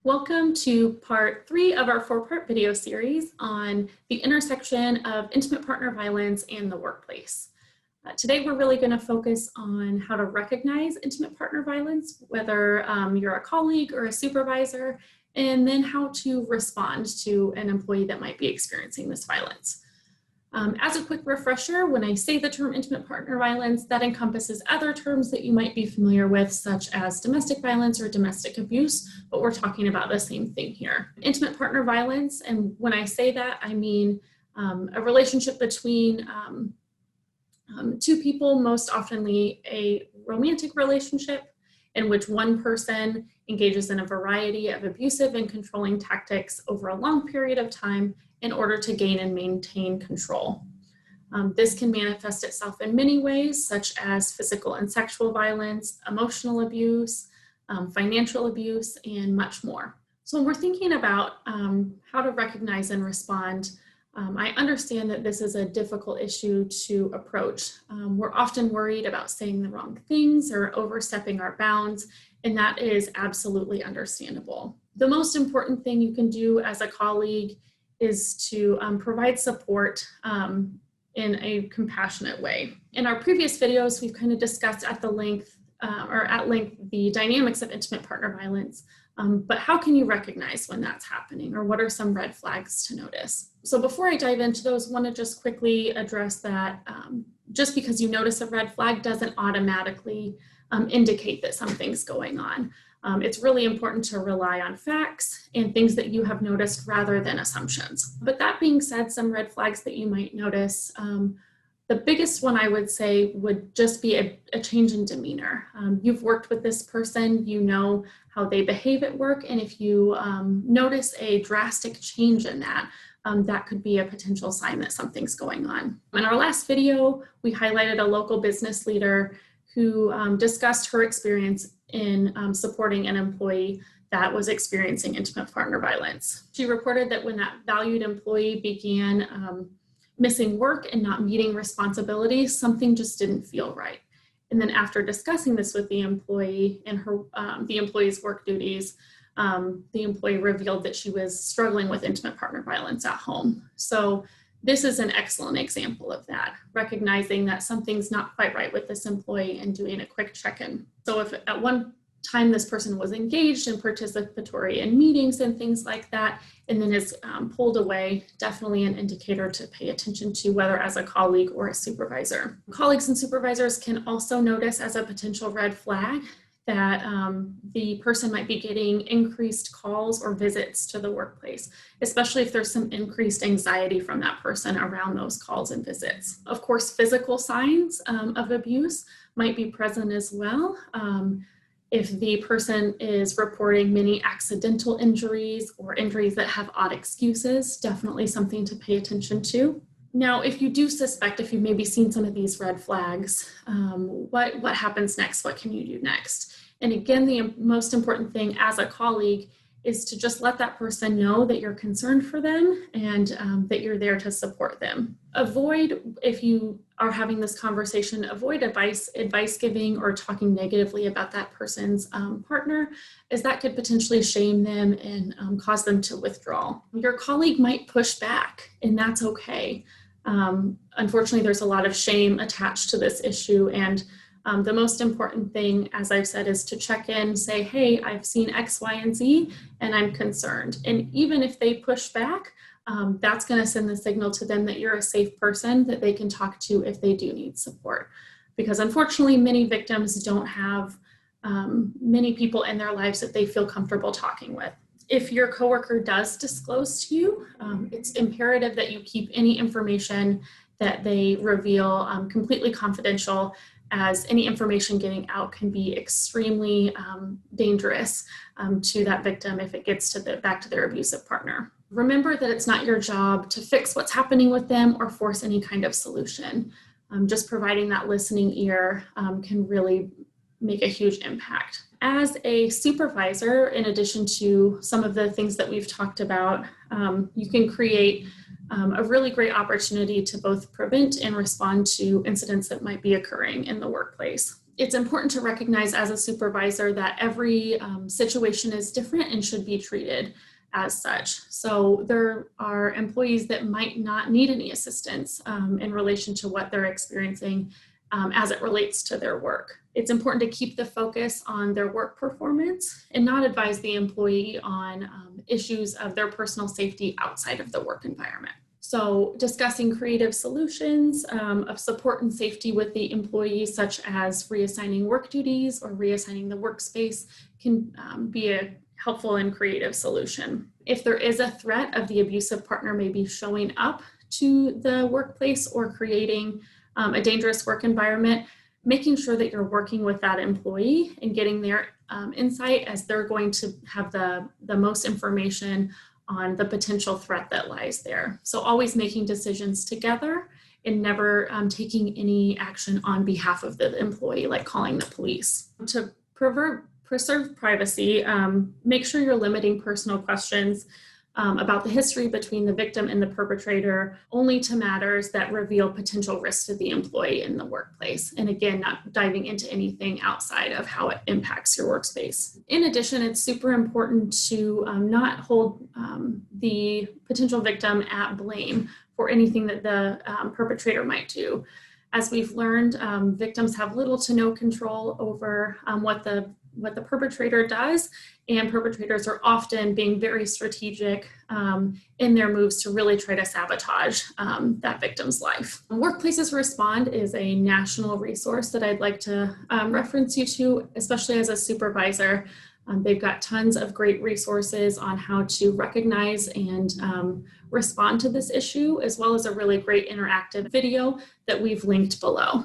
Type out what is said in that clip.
Welcome to part 3 of our 4-part video series on the intersection of intimate partner violence and the workplace. Today, we're really going to focus on how to recognize intimate partner violence, whether you're a colleague or a supervisor, and then how to respond to an employee that might be experiencing this violence. As a quick refresher, when I say the term intimate partner violence, that encompasses other terms that you might be familiar with, such as domestic violence or domestic abuse, but we're talking about the same thing here. Intimate partner violence, and when I say that, I mean a relationship between two people, most oftenly a romantic relationship, in which one person engages in a variety of abusive and controlling tactics over a long period of time in order to gain and maintain control. This can manifest itself in many ways, such as physical and sexual violence, emotional abuse, financial abuse, and much more. So when we're thinking about how to recognize and respond, I understand that this is a difficult issue to approach. We're often worried about saying the wrong things or overstepping our bounds, and that is absolutely understandable. The most important thing you can do as a colleague is to provide support in a compassionate way. In our previous videos, we've kind of discussed at length the dynamics of intimate partner violence, but how can you recognize when that's happening, or what are some red flags to notice? So before I dive into those, I want to just quickly address that just because you notice a red flag doesn't automatically indicate that something's going on. It's really important to rely on facts and things that you have noticed rather than assumptions. But that being said, some red flags that you might notice, the biggest one I would say would just be a change in demeanor. You've worked with this person, you know how they behave at work, and if you notice a drastic change in that, that could be a potential sign that something's going on. In our last video, we highlighted a local business leader who discussed her experience in supporting an employee that was experiencing intimate partner violence. She reported that when that valued employee began missing work and not meeting responsibilities, something just didn't feel right. And then after discussing this with the employee and the employee's work duties, the employee revealed that she was struggling with intimate partner violence at home. So this is an excellent example of that, recognizing that something's not quite right with this employee and doing a quick check-in. So if at one time this person was engaged and participatory in meetings and things like that, and then is pulled away, definitely an indicator to pay attention to, whether as a colleague or a supervisor. Colleagues and supervisors can also notice as a potential red flag that the person might be getting increased calls or visits to the workplace, especially if there's some increased anxiety from that person around those calls and visits. Of course, physical signs of abuse might be present as well. If the person is reporting many accidental injuries or injuries that have odd excuses, definitely something to pay attention to. Now, if you do suspect, if you've maybe seen some of these red flags, what happens next? What can you do next? And again, the most important thing as a colleague is to just let that person know that you're concerned for them and that you're there to support them. Avoid, if you are having this conversation, avoid advice giving or talking negatively about that person's partner, as that could potentially shame them and cause them to withdraw. Your colleague might push back, and that's okay. Unfortunately, there's a lot of shame attached to this issue, and the most important thing, as I've said, is to check in, say, hey, I've seen X, Y, and Z, and I'm concerned. And even if they push back, that's going to send the signal to them that you're a safe person that they can talk to if they do need support. Because unfortunately, many victims don't have many people in their lives that they feel comfortable talking with. If your coworker does disclose to you, it's imperative that you keep any information that they reveal completely confidential, as any information getting out can be extremely dangerous to that victim if it gets back to their abusive partner. Remember that it's not your job to fix what's happening with them or force any kind of solution. Just providing that listening ear can really make a huge impact. As a supervisor, in addition to some of the things that we've talked about, you can create a really great opportunity to both prevent and respond to incidents that might be occurring in the workplace. It's important to recognize as a supervisor that every situation is different and should be treated as such. So there are employees that might not need any assistance in relation to what they're experiencing as it relates to their work. It's important to keep the focus on their work performance and not advise the employee on issues of their personal safety outside of the work environment. So discussing creative solutions of support and safety with the employee, such as reassigning work duties or reassigning the workspace, can be a helpful and creative solution. If there is a threat of the abusive partner maybe showing up to the workplace or creating a dangerous work environment, making sure that you're working with that employee and getting their insight, as they're going to have the most information on the potential threat that lies there. So always making decisions together and never taking any action on behalf of the employee, like calling the police. To preserve privacy, make sure you're limiting personal questions about the history between the victim and the perpetrator only to matters that reveal potential risks to the employee in the workplace. And again, not diving into anything outside of how it impacts your workspace. In addition, it's super important to not hold the potential victim at blame for anything that the perpetrator might do. As we've learned, victims have little to no control over what the perpetrator does, and perpetrators are often being very strategic in their moves to really try to sabotage that victim's life. Workplaces Respond is a national resource that I'd like to reference you to, especially as a supervisor. They've got tons of great resources on how to recognize and respond to this issue, as well as a really great interactive video that we've linked below.